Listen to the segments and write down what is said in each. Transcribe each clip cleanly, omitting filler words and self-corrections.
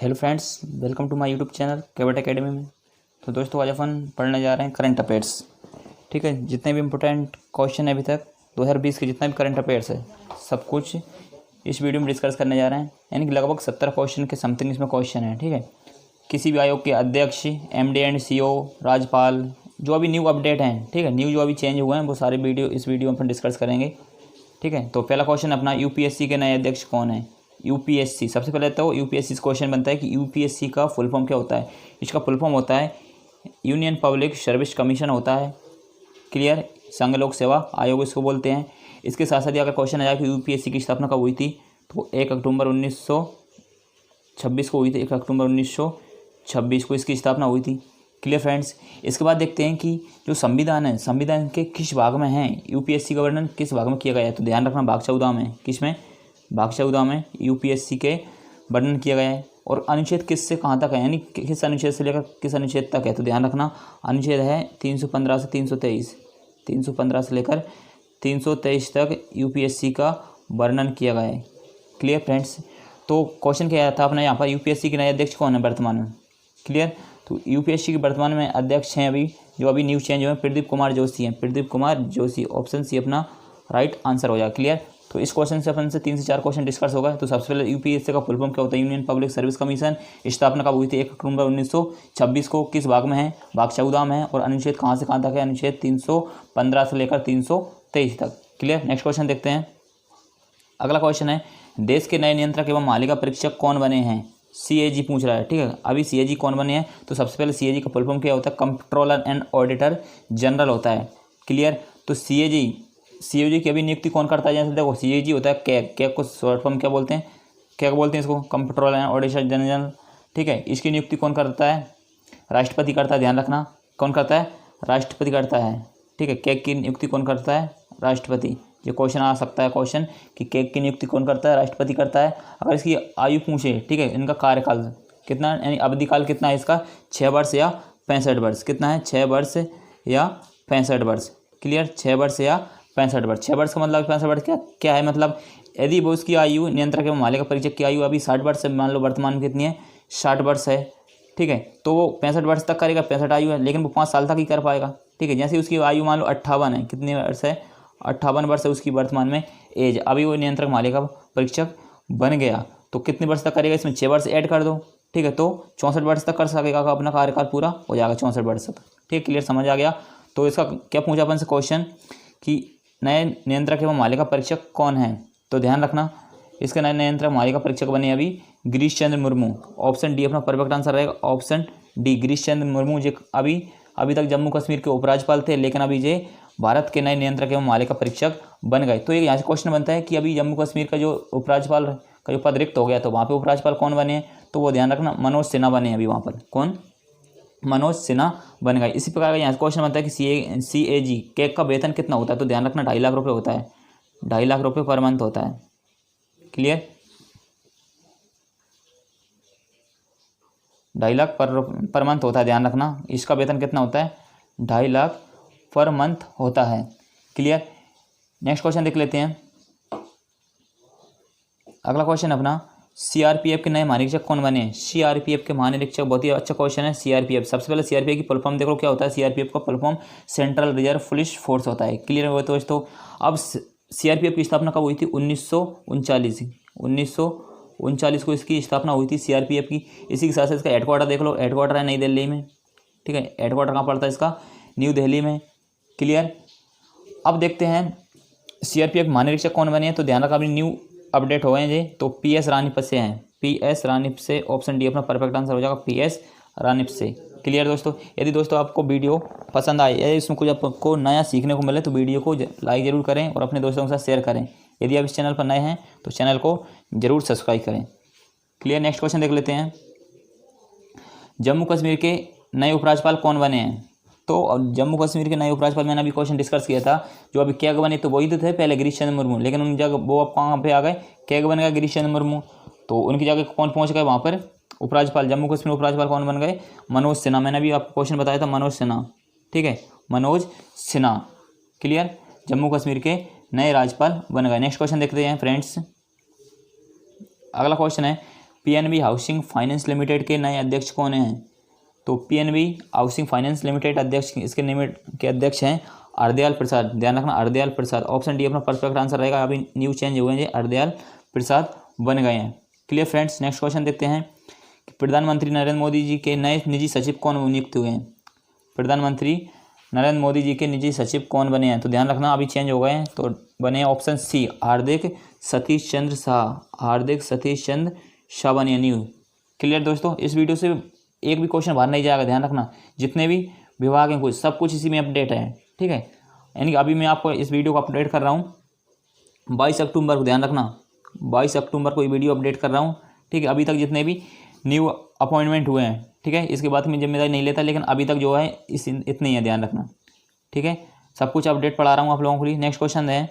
Hello friends, welcome to my YouTube channel Kewat academy में। तो दोस्तों आज अपन पढ़ने जा रहे हैं करंट अफेयर्स। ठीक है, जितने भी इम्पोर्टेंट क्वेश्चन है अभी तक 2020 के जितना भी करंट अफेयर्स है सब कुछ इस वीडियो में डिस्कस करने जा रहे हैं। यानी कि लगभग 70 क्वेश्चन के समथिंग इसमें क्वेश्चन है। ठीक है, किसी भी आयोग के अध्यक्ष, MD एंड CEO, राज्यपाल, जो अभी न्यू अपडेट हैं, ठीक है, न्यू जो अभी चेंज हुए हैं वो सारे वीडियो इस वीडियो में अपन डिस्कस करेंगे। ठीक है, तो पहला क्वेश्चन अपना UPSC के नए अध्यक्ष कौन है। UPSC सबसे पहले तो UPSC क्वेश्चन बनता है कि UPSC का फुल फॉर्म क्या होता है। इसका फुल फॉर्म होता है यूनियन पब्लिक सर्विस कमीशन होता है। क्लियर, संघ लोक सेवा आयोग इसको बोलते हैं। इसके साथ साथ अगर क्वेश्चन आया कि UPSC की स्थापना कब हुई थी, तो 1 अक्टूबर 1926 को हुई थी। 1 अक्टूबर 1926 को इसकी स्थापना हुई थी। Clear friends. इसके बाद देखते हैं कि जो संविधान है, संविधान के किस भाग में है UPSC का वर्णन किस भाग में किया गया है। तो ध्यान रखना, भाग 14 में। किस में? भाग 14 में UPSC के वर्णन किया गया है। और अनुच्छेद किस से कहाँ तक है, यानी किस अनुच्छेद से लेकर किस अनुच्छेद तक है। तो ध्यान रखना, अनुच्छेद है 315 से 323, 315 से लेकर 323 तक UPSC का वर्णन किया गया है। Clear friends. तो क्वेश्चन क्या था अपना यहाँ पर, UPSC के नए अध्यक्ष कौन है वर्तमान में। क्लियर। तो UPSC के वर्तमान में अध्यक्ष हैं अभी जो अभी न्यू चेंज हुए हैं, प्रदीप कुमार जोशी हैं। प्रदीप कुमार जोशी, ऑप्शन सी अपना राइट आंसर हो जाएगा। क्लियर। तो इस क्वेश्चन से अपन से 3 से 4 क्वेश्चन डिस्कस होगा। तो सबसे पहले UPSC का फुल फॉर्म क्या होता है, यूनियन पब्लिक सर्विस कमीशन। स्थापना कब हुई थी, 1 अक्टूबर 1926 को। किस भाग में है, भाग 14 में है। और अनुच्छेद कहाँ से कहाँ तक है, अनुच्छेद 315 से लेकर 323 तक। क्लियर। नेक्स्ट क्वेश्चन देखते हैं। अगला क्वेश्चन है, देश के नए नियंत्रक एवं मालिका परीक्षक कौन बने हैं। CAG पूछ रहा है। ठीक है, अभी CAG कौन बने हैं। तो सबसे पहले CAG का फुल फॉर्म क्या होता है, कंट्रोलर एंड ऑडिटर जनरल होता है। क्लियर। तो CAG की अभी नियुक्ति कौन करता है। जैसे देखो, CAG होता है कैग को शॉर्ट फॉर्म क्या बोलते हैं, क्या बोलते हैं इसको, कंट्रोलर एंड ऑडिटर जनरल। ठीक है, इसकी नियुक्ति कौन करता है, राष्ट्रपति करता है। ध्यान रखना, कौन करता है, राष्ट्रपति करता है। ठीक है, कैग की नियुक्ति कौन करता है, राष्ट्रपति। ये क्वेश्चन आ सकता है क्वेश्चन कि कैग की नियुक्ति कौन करता है, राष्ट्रपति करता है। अगर इसकी आयु पूछे, ठीक है, इनका कार्यकाल कितना, यानी अवधि काल कितना है इसका, 6 वर्ष या 65 वर्ष। कितना है, 6 वर्ष या 65 वर्ष। क्लियर, 6 वर्ष या 65 वर्ष। 6 वर्ष का मतलब 65 वर्ष क्या है, मतलब यदि वो उसकी आयु नियंत्रक एवं मालिका परीक्षक की आयु अभी 60 वर्ष है, मान लो वर्तमान में कितनी है, 60 वर्ष है। ठीक है, तो वो 65 वर्ष तक करेगा, 65 आयु है, लेकिन वो 5 साल तक ही कर पाएगा। ठीक है, जैसे उसकी आयु मान लो 58 है, कितनी वर्ष है, 58 वर्ष है उसकी वर्तमान में एज। अभी वो नियंत्रक मालिका परीक्षक बन गया, तो कितने वर्ष तक करेगा, इसमें 6 वर्ष ऐड कर दो। ठीक है, तो 64 वर्ष तक कर सकेगा, अपना कार्यकाल पूरा हो जाएगा 64 वर्ष तक। ठीक, क्लियर, समझ आ गया। तो इसका क्या पूछा अपन से क्वेश्चन कि नए नियंत्रक एवं मालिका परीक्षक कौन है। तो ध्यान रखना, इसके नए नियंत्रक मालिका परीक्षक बने अभी गिरीश चंद्र मुर्मू। ऑप्शन डी अपना परफेक्ट आंसर रहेगा, ऑप्शन डी गिरीश चंद्र मुर्मू। जो अभी तक जम्मू कश्मीर के उपराज्यपाल थे, लेकिन अभी ये भारत के नए नियंत्रक एवं मालिका परीक्षक बन गए। तो एक यहाँ से क्वेश्चन बनता है कि अभी जम्मू कश्मीर का जो उपराज्यपाल का जो पद रिक्त हो गया, तो वहाँ पे उपराज्यपाल कौन बने हैं। तो वो ध्यान रखना, मनोज सिन्हा बने हैं अभी वहाँ पर। कौन, मनोज सिन्हा बन गए। इसी प्रकार का यहाँ से क्वेश्चन बनता है कि CAG कैग का वेतन कितना होता है। तो ध्यान रखना, 2.5 लाख रुपये होता है, 2.5 लाख रुपये पर मंथ होता है। क्लियर, 2.5 लाख पर मंथ होता है। ध्यान रखना, इसका वेतन कितना होता है, 2.5 लाख पर मंथ होता है। क्लियर। नेक्स्ट क्वेश्चन देख लेते हैं। अगला क्वेश्चन अपना, CRPF के नए महानिरीक्षक कौन बने। CRPF के महानिरीक्षक, बहुत ही अच्छा क्वेश्चन है। CRPF सबसे पहले CRPF की फुल फॉर्म देखो क्या होता है। CRPF का full form central reserve police force होता है। क्लियर हो तो दोस्तों। अब CRPF की स्थापना कब हुई थी, 1939 को इसकी स्थापना हुई थी CRPF की। इसी के साथ साथ इसका हेडक्वार्टर देख लो, हेडक्वार्टर है नई दिल्ली में। ठीक है, हेडक्वार्टर कहाँ पड़ता है इसका, न्यू दिल्ली में। क्लियर। अब देखते हैं CRPF महानिरीक्षक कौन बने हैं। तो ध्यान रखा, अभी न्यू अपडेट हो गए हैं। तो PS रानीप से हैं, PS रानीप से। ऑप्शन डी अपना परफेक्ट आंसर हो जाएगा, PS रानीप से। क्लियर दोस्तों। यदि दोस्तों आपको वीडियो पसंद आए या इसमें कुछ आपको नया सीखने को मिले तो वीडियो को लाइक ज़रूर करें और अपने दोस्तों के साथ शेयर करें। यदि आप इस चैनल पर नए हैं तो चैनल को ज़रूर सब्सक्राइब करें। क्लियर। नेक्स्ट क्वेश्चन देख लेते हैं। जम्मू कश्मीर के नए उपराज्यपाल कौन बने हैं। तो जम्मू कश्मीर के नए उपराज्यपाल मैंने अभी क्वेश्चन डिस्कस किया था, जो अभी कैग बने तो वही तो थे पहले, गिरीश चंद्र मुर्मू। लेकिन उन जगह वो अब कहाँ पे आ गए, कैग बन गए गिरीश चंद्र मुर्मू। तो उनकी जगह कौन पहुँच गए वहाँ पर, उपराज्यपाल, जम्मू कश्मीर उपराज्यपाल कौन बन गए, मनोज सिन्हा। मैंने अभी आपको क्वेश्चन बताया था, मनोज सिन्हा। ठीक है, मनोज सिन्हा। क्लियर, जम्मू कश्मीर के नए राज्यपाल बन गए। नेक्स्ट क्वेश्चन देखते हैं फ्रेंड्स। अगला क्वेश्चन है, पीएनबी हाउसिंग फाइनेंस लिमिटेड के नए अध्यक्ष कौन हैं? तो पीएनबी हाउसिंग फाइनेंस लिमिटेड अध्यक्ष इसके लिमिट के अध्यक्ष हैं हरदयाल प्रसाद। ध्यान रखना, हरदयाल प्रसाद। ऑप्शन डी अपना परफेक्ट आंसर रहेगा। अभी न्यू चेंज हुए हैं, हरदयाल प्रसाद बन गए हैं। Clear friends. नेक्स्ट क्वेश्चन देखते हैं कि प्रधानमंत्री नरेंद्र मोदी जी के नए निजी सचिव कौन नियुक्त हुए हैं? प्रधानमंत्री नरेंद्र मोदी जी के निजी सचिव कौन बने हैं? तो ध्यान रखना, अभी चेंज हो गए हैं, तो बने हैं ऑप्शन सी हार्दिक सतीश चंद्र शाह। हार्दिक सतीश चंद्र शाह बने न्यू। क्लियर दोस्तों। इस वीडियो से एक भी क्वेश्चन बाहर नहीं जाएगा, ध्यान रखना। जितने भी विभाग हैं कुछ सब कुछ इसी में अपडेट है, ठीक है। यानी कि अभी मैं आपको इस वीडियो को अपडेट कर रहा हूँ 22 अक्टूबर को, ध्यान रखना 22 अक्टूबर को ये वीडियो अपडेट कर रहा हूँ, ठीक है। अभी तक जितने भी न्यू अपॉइंटमेंट हुए हैं, ठीक है, इसके बाद मैं जिम्मेदारी नहीं लेता, लेकिन अभी तक जो है इतने ही है, ध्यान रखना, ठीक है। सब कुछ अपडेट पढ़ा रहा हूँ आप लोगों के लिए। नेक्स्ट क्वेश्चन है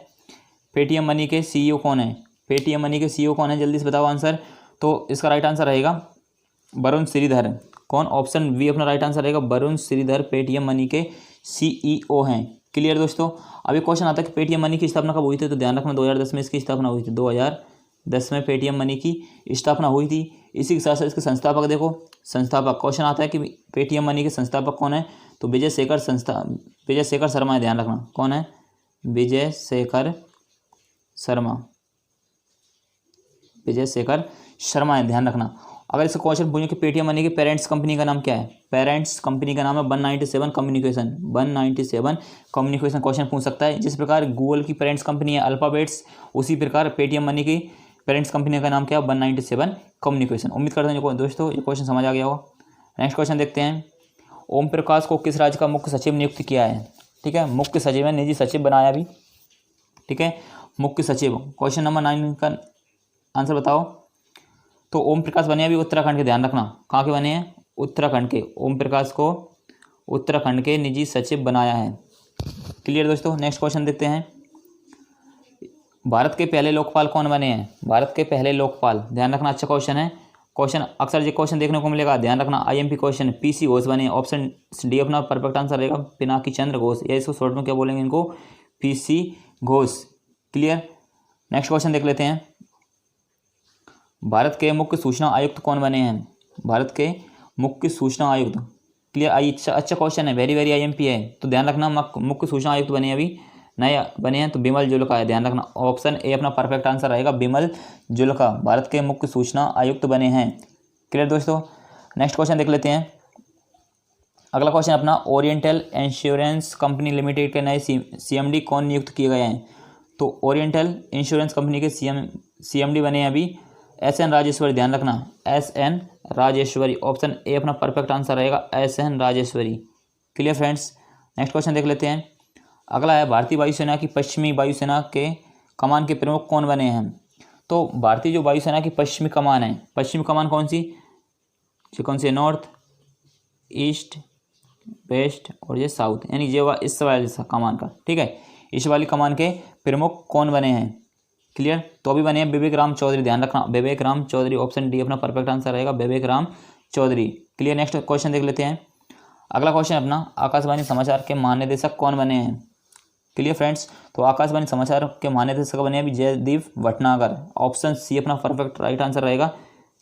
पेटीएम मनी के सीईओ कौन है? पेटीएम मनी के सीईओ कौन है? जल्दी से बताओ आंसर। तो इसका राइट आंसर रहेगा वरुण श्रीधर। कौन? ऑप्शन बी अपना राइट आंसर रहेगा, वरुण श्रीधर पेटीएम मनी के सीईओ हैं। क्लियर दोस्तों। अभी क्वेश्चन आता है कि पेटीएम मनी की स्थापना कब हुई थी? तो ध्यान रखना 2010 में इसकी स्थापना हुई थी। 2010 में पेटीएम मनी की स्थापना हुई थी। इसी के साथ साथ इसके संस्थापक देखो, संस्थापक क्वेश्चन आता है कि पेटीएम मनी के संस्थापक कौन है? तो विजय शेखर शर्मा है। ध्यान रखना कौन है? विजय शेखर शर्मा। विजय शेखर शर्मा है, ध्यान रखना। अगर इसका क्वेश्चन पूछे कि पेटीएम मनी के पेरेंट्स कंपनी का नाम क्या है? पेरेंट्स कंपनी का नाम है 197 कम्युनिकेशन। 197 कम्युनिकेशन क्वेश्चन पूछ सकता है। जिस प्रकार गूगल की पेरेंट्स कंपनी है अल्फाबेट्स, उसी प्रकार पेटीएम मनी की पेरेंट्स कंपनी का नाम क्या है? 197 कम्युनिकेशन। उम्मीद करते हैं दोस्तों ये क्वेश्चन समझ आ गया होगा। नेक्स्ट क्वेश्चन देखते हैं। ओम प्रकाश को किस राज्य का मुख्य सचिव नियुक्त किया है? ठीक है, मुख्य सचिव है, निजी सचिव बनाया अभी, ठीक है, मुख्य सचिव। क्वेश्चन नंबर 9 का आंसर बताओ। तो ओम प्रकाश बने अभी उत्तराखंड के, ध्यान रखना कहाँ के बने हैं? उत्तराखंड के। ओम प्रकाश को उत्तराखंड के निजी सचिव बनाया है। क्लियर दोस्तों। नेक्स्ट क्वेश्चन देखते हैं। भारत के पहले लोकपाल कौन बने हैं? भारत के पहले लोकपाल, ध्यान रखना, अच्छा क्वेश्चन है। क्वेश्चन अक्सर ये क्वेश्चन देखने को मिलेगा, ध्यान रखना। आईएमपी क्वेश्चन पीसी घोष बने। ऑप्शन डी अपना परफेक्ट आंसर रहेगा पिनाकी चंद्र घोष, या इसको शॉर्ट में क्या बोलेंगे इनको? PC Ghosh. Clear. Next question देख लेते हैं। भारत के मुख्य सूचना आयुक्त कौन बने हैं? भारत के मुख्य सूचना आयुक्त। क्लियर। अच्छा क्वेश्चन है, वेरी वेरी आईएमपी है, तो ध्यान रखना। मुख्य सूचना आयुक्त बने अभी नए बने हैं, तो बिमल जुल्का है, ध्यान रखना। ऑप्शन ए अपना परफेक्ट आंसर रहेगा, बिमल जुल्का भारत के मुख्य सूचना आयुक्त बने हैं। क्लियर दोस्तों। नेक्स्ट क्वेश्चन देख लेते हैं। अगला क्वेश्चन अपना ओरिएंटल इंश्योरेंस कंपनी लिमिटेड के नए सीएमडी कौन नियुक्त किए गए हैं? तो ओरिएंटल इंश्योरेंस कंपनी के सीएमडी बने हैं अभी एसएन राजेश्वरी, ध्यान रखना, एसएन राजेश्वरी। ऑप्शन ए अपना परफेक्ट आंसर रहेगा, SN Rajeshwari. Clear friends. Next question देख लेते हैं। अगला है भारतीय वायुसेना की पश्चिमी वायुसेना के कमान के प्रमुख कौन बने हैं? तो भारतीय जो वायुसेना की पश्चिमी कमान है, पश्चिमी कमान कौन सी है? नॉर्थ, ईस्ट, वेस्ट और ये साउथ, यानी ये इस वाले कमान का, ठीक है, इस वाली कमान के प्रमुख कौन बने हैं? क्लियर। तो अभी बने हैं विवेक राम चौधरी, ध्यान रखना, विवेक राम चौधरी। ऑप्शन डी अपना परफेक्ट आंसर रहेगा, Vivek Ram Chaudhary. Clear. Next question देख लेते हैं। अगला क्वेश्चन अपना आकाशवाणी समाचार के महानिदेशक कौन बने हैं? Clear friends. तो आकाशवाणी समाचार के महानिदेशक बने अभी जयदीप भटनागर। ऑप्शन सी अपना परफेक्ट राइट आंसर रहेगा,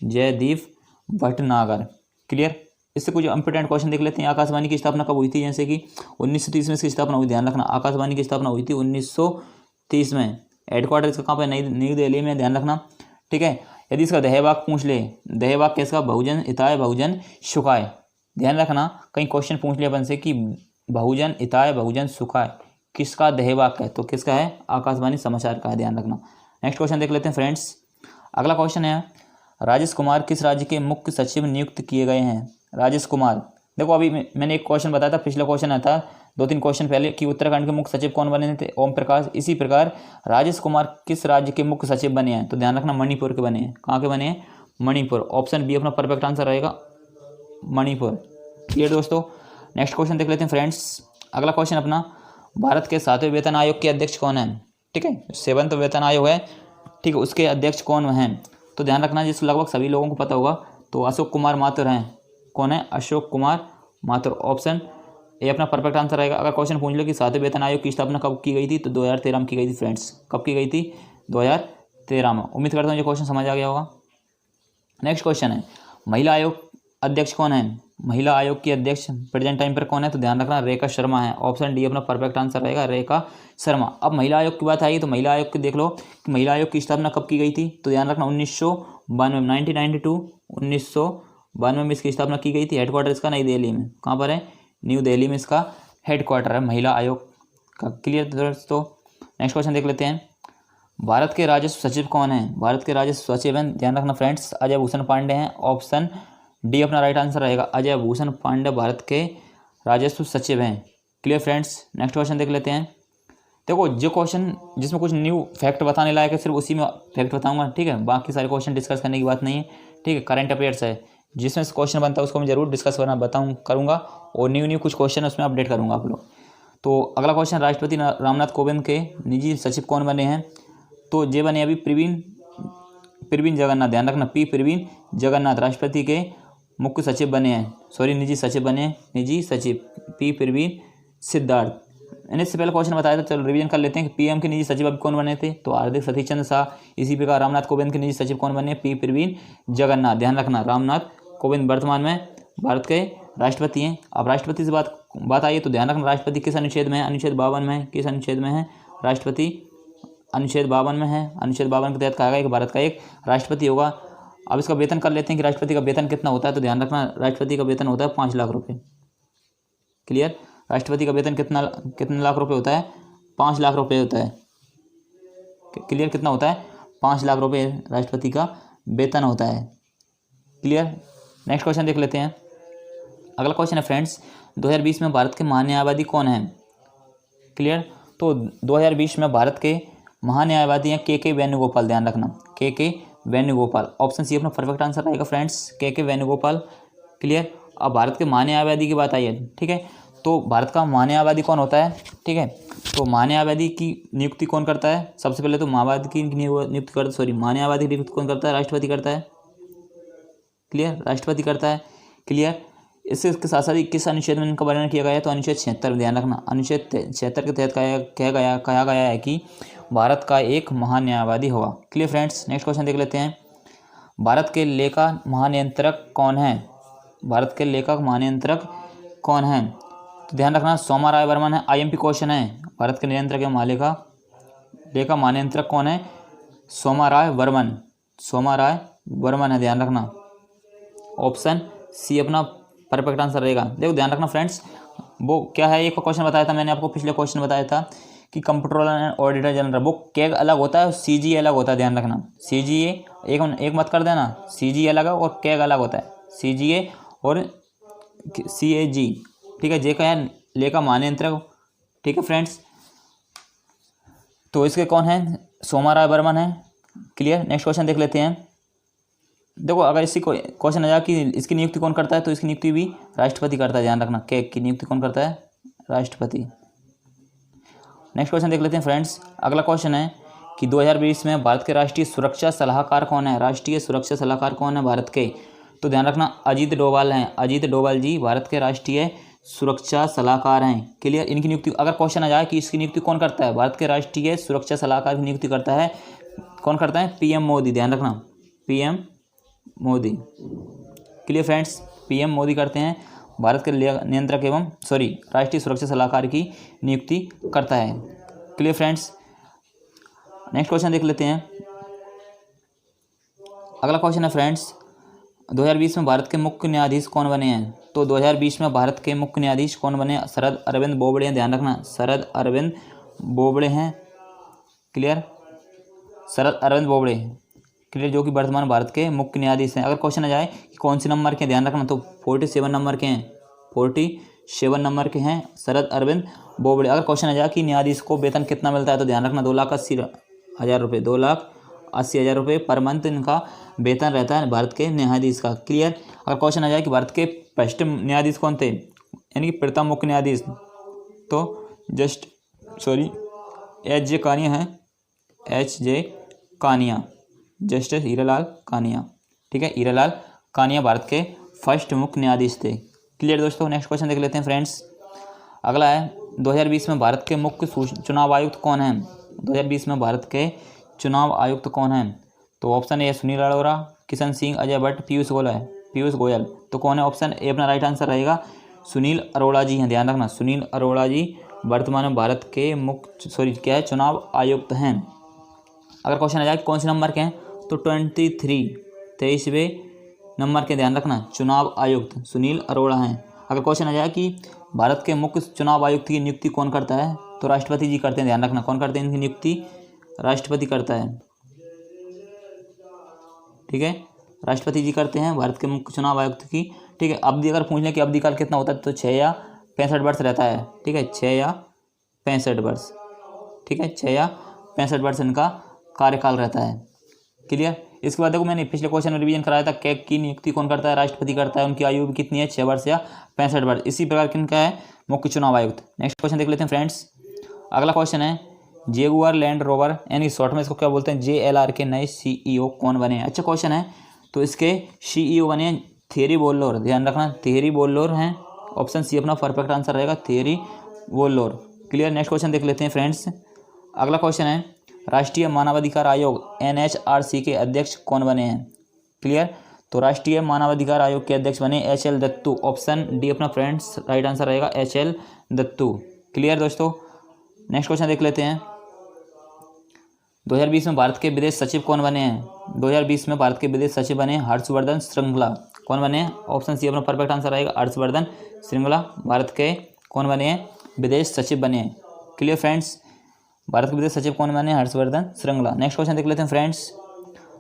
जयदीप भटनागर। क्लियर। इससे कुछ इंपोर्टेंट क्वेश्चन देख लेते हैं। आकाशवाणी की स्थापना कब हुई थी? जैसे कि 1930 में इसकी स्थापना हुई, ध्यान रखना। आकाशवाणी की स्थापना हुई थी 1930 में। हेडक्वार्टर इसका कहाँ पे? नई दिल्ली में, ध्यान रखना, ठीक है। यदि इसका दहेवाक पूछ ले, दहेवाक कैसा? बहुजन हिताय बहुजन सुखाय। ध्यान रखना, कहीं क्वेश्चन पूछ लिया अपन से कि बहुजन हिताय बहुजन सुखाय किसका दहेवाक है? तो किसका है? आकाशवाणी समाचार का है, ध्यान रखना। नेक्स्ट क्वेश्चन देख लेते हैं फ्रेंड्स। अगला क्वेश्चन है राजेश कुमार किस राज्य के मुख्य सचिव नियुक्त किए गए हैं? राजेश कुमार, देखो अभी मैंने एक क्वेश्चन बताया था, पिछला क्वेश्चन आया था 2-3 क्वेश्चन पहले कि उत्तराखंड के मुख्य सचिव कौन बने थे? ओम प्रकाश। इसी प्रकार राजेश कुमार किस राज्य के मुख्य सचिव बने हैं? तो ध्यान रखना मणिपुर के बने हैं। कहाँ के बने हैं? मणिपुर। ऑप्शन बी अपना परफेक्ट आंसर रहेगा, मणिपुर। क्लियर दोस्तों। नेक्स्ट क्वेश्चन देख लेते हैं फ्रेंड्स। अगला क्वेश्चन अपना भारत के 7वें वेतन आयोग के अध्यक्ष कौन है? ठीक है, 7वां वेतन आयोग है, ठीक है, उसके अध्यक्ष कौन हैं? तो ध्यान रखना, जिस लगभग सभी लोगों को पता होगा, तो अशोक कुमार माथुर हैं। कौन है? अशोक कुमार माथुर। ऑप्शन ए अपना परफेक्ट आंसर रहेगा। अगर क्वेश्चन पूछ लो कि 7वें वेतन आयोग की स्थापना कब की गई थी? तो 2013 में की गई थी फ्रेंड्स। कब की गई थी? 2013 में। उम्मीद करता हूँ ये क्वेश्चन समझ आ गया होगा। नेक्स्ट क्वेश्चन है, महिला आयोग अध्यक्ष कौन है? महिला आयोग की अध्यक्ष प्रेजेंट टाइम पर कौन है? तो ध्यान रखना रेखा शर्मा है। ऑप्शन डी अपना परफेक्ट आंसर रहेगा, रेखा शर्मा। अब महिला आयोग की बात आई तो महिला आयोग की देख लो कि महिला आयोग की स्थापना कब की गई थी? तो ध्यान रखना 1992 1992 में इसकी स्थापना की गई थी। हेडक्वार्टर इसका नई दिल्ली में, कहाँ पर है? न्यू दिल्ली में इसका हेडक्वार्टर है महिला आयोग का। क्लियर दोस्तों? नेक्स्ट क्वेश्चन देख लेते हैं, भारत के राजस्व सचिव कौन है? भारत के राजस्व सचिव हैं, ध्यान रखना फ्रेंड्स, अजय भूषण पांडे हैं। ऑप्शन डी अपना राइट आंसर रहेगा, अजय भूषण पांडे भारत के राजस्व सचिव हैं। Clear friends? नेक्स्ट क्वेश्चन देख लेते हैं। देखो जो क्वेश्चन जिसमें कुछ न्यू फैक्ट बताने लायक है सिर्फ उसी में फैक्ट बताऊंगा, ठीक है? बाकी सारे क्वेश्चन डिस्कस करने की बात नहीं है, ठीक है? करंट अफेयर्स है, जिसमें क्वेश्चन बनता है उसको मैं जरूर डिस्कस करूँगा और न्यू कुछ क्वेश्चन उसमें अपडेट करूँगा आप लोग। तो अगला क्वेश्चन, राष्ट्रपति रामनाथ कोविंद के निजी सचिव कौन बने हैं? तो ये बने अभी प्रवीण जगन्नाथ, ध्यान रखना पी प्रवीण जगन्नाथ राष्ट्रपति के मुख्य सचिव बने हैं, सॉरी निजी सचिव बने हैं, निजी सचिव पी प्रवीण सिद्धार्थ। मैंने इससे पहले क्वेश्चन बताया था, चलो रिवीजन कर लेते हैं कि पीएम के निजी सचिव अभी कौन बने थे? तो हार्दिक सतीश चंद्र शाह। इसी प्रकार रामनाथ कोविंद के निजी सचिव कौन बने? पी प्रवीण जगन्नाथ। ध्यान रखना रामनाथ कोविंद वर्तमान में भारत के राष्ट्रपति हैं। अब राष्ट्रपति से बात आई तो ध्यान रखना राष्ट्रपति किस अनुच्छेद में है? अनुच्छेद 52 में है। किस अनुच्छेद में है राष्ट्रपति? अनुच्छेद 52 में है। अनुच्छेद 52 के तहत कहा गया कि भारत का एक राष्ट्रपति होगा। अब इसका वेतन कर लेते हैं कि राष्ट्रपति का वेतन कितना होता है। तो ध्यान रखना राष्ट्रपति का वेतन होता है 5 लाख रुपए। क्लियर? राष्ट्रपति का वेतन कितना लाख रुपए होता है? 5 लाख रुपए होता है। क्लियर? कितना होता है? 5 लाख रुपए राष्ट्रपति का वेतन होता है। क्लियर? नेक्स्ट क्वेश्चन देख लेते हैं। अगला क्वेश्चन है फ्रेंड्स, 2020 में भारत के महान्यायवादी कौन हैं? क्लियर? तो 2020 में भारत के महान्यायवादी हैं के वेणुगोपाल। ध्यान रखना के वेणुगोपाल। ऑप्शन सी अपना परफेक्ट आंसर रहेगा फ्रेंड्स, के वेणुगोपाल। क्लियर? अब भारत के महान्यायवादी की बात आई है, ठीक है? तो भारत का महान्यायवादी कौन होता है? ठीक है, तो महान्यायवादी की नियुक्ति कौन करता है? सबसे पहले तो महान्यायवादी की नियुक्ति कौन करता है? राष्ट्रपति करता है। क्लियर? राष्ट्रपति करता है। क्लियर? इसके साथ साथ किस अनुच्छेद में इनका वर्णन किया गया है? तो अनुच्छेद 76 में। ध्यान रखना अनुच्छेद 76 के तहत कहा गया है कि भारत का एक महान्यायवादी होगा। Clear friends? नेक्स्ट क्वेश्चन देख लेते हैं, भारत के लेखा महानियंत्रक कौन है? भारत के लेखा महानियंत्रक कौन है? तो ध्यान रखना सोमा राय वर्मन है। आईएमपी क्वेश्चन है, भारत के नियंत्रक एवं लेखा महानियंत्रक कौन है? सोमा राय वर्मन है। ध्यान रखना ऑप्शन सी अपना परफेक्ट आंसर रहेगा। देखो ध्यान रखना फ्रेंड्स, वो क्या है, एक क्वेश्चन बताया था मैंने आपको, पिछले क्वेश्चन बताया था कि कंप्ट्रोलर एंड ऑडिटर जनरल, वो कैग अलग होता है, सीजी अलग होता है। ध्यान रखना सीजीए एक मत कर देना, सीजी अलग है और कैग अलग होता है, सीजीए और सीएजी। ठीक है, जे का है लेखा महानियंत्रक। ठीक है फ्रेंड्स, तो इसके कौन है? सोमा राय बर्मन है। क्लियर? नेक्स्ट क्वेश्चन देख लेते हैं। देखो अगर इसी को क्वेश्चन आ जाए कि इसकी नियुक्ति कौन करता है, तो इसकी नियुक्ति भी राष्ट्रपति करता है। ध्यान रखना कैग की नियुक्ति कौन करता है? राष्ट्रपति। नेक्स्ट क्वेश्चन देख लेते हैं फ्रेंड्स। अगला क्वेश्चन है कि 2020 में भारत के राष्ट्रीय सुरक्षा सलाहकार कौन है? राष्ट्रीय सुरक्षा सलाहकार कौन है भारत के? तो ध्यान रखना अजीत डोभाल हैं। अजीत डोभाल जी भारत के राष्ट्रीय सुरक्षा सलाहकार हैं। क्लियर? इनकी नियुक्ति अगर क्वेश्चन आ जाए कि इसकी नियुक्ति कौन करता है, भारत के राष्ट्रीय सुरक्षा सलाहकार की नियुक्ति करता है, कौन करता है? पीएम मोदी। ध्यान रखना PM Modi. Clear friends? PM Modi करते हैं, भारत के नियंत्रक एवं राष्ट्रीय सुरक्षा सलाहकार की नियुक्ति करता है। Clear friends? नेक्स्ट क्वेश्चन देख लेते हैं। अगला क्वेश्चन है फ्रेंड्स, 2020 में भारत के मुख्य न्यायाधीश कौन बने हैं? तो 2020 में भारत के मुख्य न्यायाधीश कौन बने? शरद अरविंद बोबड़े हैं। ध्यान रखना शरद अरविंद बोबड़े हैं। क्लियर? शरद अरविंद बोबड़े। क्लियर? जो कि वर्तमान भारत के मुख्य न्यायाधीश हैं। अगर क्वेश्चन आ जाए कि कौन से नंबर के, ध्यान रखना तो 47 नंबर के हैं, 47 नंबर के हैं शरद अरविंद बोबड़े। अगर क्वेश्चन आ जाए कि न्यायाधीश को वेतन कितना मिलता है, तो ध्यान रखना 2,80,000 रुपये, 2,80,000 रुपये पर मंथ इनका वेतन रहता है भारत के न्यायाधीश का। क्लियर? अगर क्वेश्चन आ जाए कि भारत के फर्स्ट न्यायाधीश कौन थे, यानी कि प्रथम मुख्य न्यायाधीश, तो एच जे कानिया है, एच.जे. कानिया, जस्टिस हीरालाल कानिया। ठीक है, हीरालाल कानिया भारत के फर्स्ट मुख्य न्यायाधीश थे। क्लियर दोस्तों? नेक्स्ट क्वेश्चन देख लेते हैं फ्रेंड्स। अगला है 2020 में भारत के मुख्य चुनाव आयुक्त कौन हैं? 2020 में भारत के चुनाव आयुक्त कौन हैं? तो ऑप्शन ए सुनील अरोड़ा, किशन सिंह, अजय भट्ट, पीयूष गोयल। तो कौन है? ऑप्शन ए अपना राइट आंसर रहेगा। सुनील अरोड़ा जी हैं, ध्यान रखना, सुनील अरोड़ा जी वर्तमान में भारत के चुनाव आयुक्त हैं। अगर क्वेश्चन आ जाए कौन से नंबर के हैं, तो 23वें नंबर के, ध्यान रखना, चुनाव आयुक्त सुनील अरोड़ा हैं। अगर क्वेश्चन आ जाए कि भारत के मुख्य चुनाव आयुक्त की नियुक्ति कौन करता है, तो राष्ट्रपति जी करते हैं, ध्यान रखना, कौन करते हैं इनकी नियुक्ति? राष्ट्रपति करता है, ठीक है, राष्ट्रपति जी करते हैं भारत के मुख्य चुनाव आयुक्त की, ठीक है। अवधि अगर पूछ लें कि अवधि काल कितना होता है, तो 6 या 65 वर्ष रहता है, ठीक है, 6 या 65 वर्ष, ठीक है, 6 या 65 वर्ष इनका कार्यकाल रहता है। क्लियर? इसके बाद देखो मैंने पिछले क्वेश्चन में रिवीजन कराया था, कैग की नियुक्ति कौन करता है? राष्ट्रपति करता है। उनकी आयु कितनी है? 6 वर्ष या 65 वर्ष। इसी प्रकार किनका है? मुख्य चुनाव आयुक्त। नेक्स्ट क्वेश्चन देख लेते हैं फ्रेंड्स। अगला क्वेश्चन है, जेगुआर लैंड रोवर यानी शॉर्ट में इसको क्या बोलते हैं, JLR के नए CEO कौन बने? अच्छा क्वेश्चन है। तो इसके CEO बने थियरी बोल्लोर, ध्यान रखना, थियरी बोल्लोर हैं। ऑप्शन सी अपना परफेक्ट आंसर रहेगा, थियरी बोल्लोर। क्लियर? नेक्स्ट क्वेश्चन देख लेते हैं फ्रेंड्स। अगला क्वेश्चन है, राष्ट्रीय मानवाधिकार आयोग NHRC के अध्यक्ष कौन बने हैं? क्लियर? तो राष्ट्रीय मानवाधिकार आयोग के अध्यक्ष बने HL दत्तू। ऑप्शन डी अपना फ्रेंड्स राइट आंसर रहेगा, HL दत्तू। क्लियर दोस्तों? नेक्स्ट क्वेश्चन देख लेते हैं। 2020 में भारत के विदेश सचिव कौन बने हैं? 2020 में भारत के विदेश सचिव बने हर्षवर्धन श्रृंगला। कौन बने हैं? ऑप्शन सी अपना परफेक्ट आंसर रहेगा, हर्षवर्धन श्रृंगला भारत के कौन बने हैं? विदेश सचिव बने हैं। Clear friends? भारत के विदेश सचिव कौन बने? हर्षवर्धन श्रृंगला। नेक्स्ट क्वेश्चन देख लेते हैं फ्रेंड्स।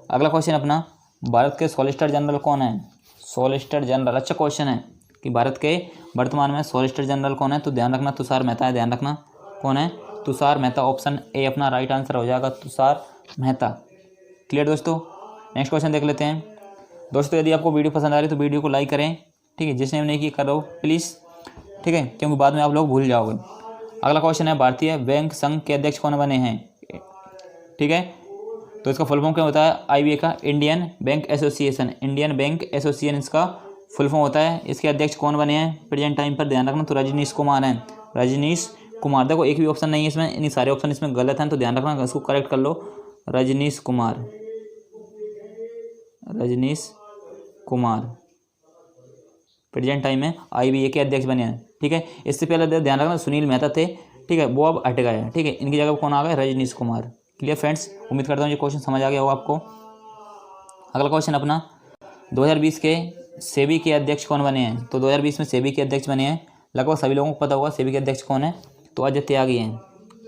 अगला क्वेश्चन अपना, भारत के सॉलिसिटर जनरल कौन है? सॉलिसिटर जनरल, अच्छा क्वेश्चन है कि भारत के वर्तमान में सॉलिसिटर जनरल कौन है? तो ध्यान रखना, तुषार मेहता है, ध्यान रखना, कौन है? तुषार मेहता। ऑप्शन ए अपना राइट आंसर हो जाएगा, तुषार मेहता। क्लियर दोस्तों? नेक्स्ट क्वेश्चन देख लेते हैं। दोस्तों यदि आपको वीडियो पसंद आ रही है तो वीडियो को लाइक करें, ठीक है, जिसने नहीं की करो प्लीज़, ठीक है, क्योंकि बाद में आप लोग भूल जाओगे। अगला क्वेश्चन है, भारतीय बैंक संघ के अध्यक्ष कौन बने हैं? ठीक है, तो इसका फुल फॉर्म क्या होता है? IBA का, Indian bank association, Indian bank association इसका फुल फॉर्म होता है। इसके अध्यक्ष कौन बने हैं प्रेजेंट टाइम पर? ध्यान रखना, तो रजनीश कुमार हैं, रजनीश कुमार। देखो एक भी ऑप्शन नहीं है इसमें, इन सारे ऑप्शन इसमें गलत हैं, तो ध्यान रखना, इसको करेक्ट कर लो। रजनीश कुमार, रजनीश कुमार प्रेजेंट टाइम में IBA के अध्यक्ष बने हैं, ठीक है। इससे पहले ध्यान रखना सुनील मेहता थे, ठीक है, वो अब हट गए हैं, ठीक है, इनकी जगह कौन आ गए? रजनीश कुमार। Clear friends? उम्मीद करता हूँ ये क्वेश्चन समझ आ गया होगा आपको। अगला क्वेश्चन अपना, 2020 के सेबी के अध्यक्ष कौन बने हैं? तो 2020 में सेबी के अध्यक्ष बने हैं, लगभग सभी लोगों को पता होगा सेबी के अध्यक्ष कौन है, तो अजय त्यागी हैं,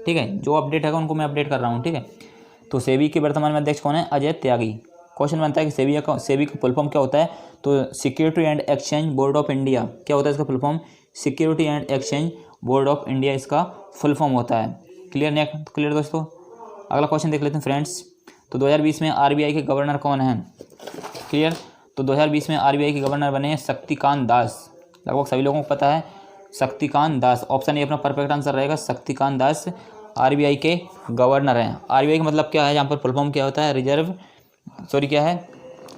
ठीक है। जो अपडेट है उनको मैं अपडेट कर रहा हूँ, ठीक है। तो सेबी के वर्तमान में अध्यक्ष कौन है? अजय त्यागी। क्वेश्चन बनता है कि सेबी का फुल फॉर्म क्या होता है? तो security and exchange board of India. क्या होता है इसका full form? Security and exchange board of India इसका फुल फॉर्म होता है। क्लियर दोस्तों? अगला क्वेश्चन देख लेते हैं फ्रेंड्स। तो 2020 में RBI के गवर्नर कौन हैं? क्लियर? तो 2020 में RBI के गवर्नर बने शक्तिकांत दास, लगभग सभी लोगों को पता है, शक्तिकांत दास। ऑप्शन ए अपना परफेक्ट आंसर रहेगा, शक्तिकांत दास RBI के गवर्नर हैं। RBI का मतलब क्या है? यहाँ पर फुल फॉर्म क्या होता है?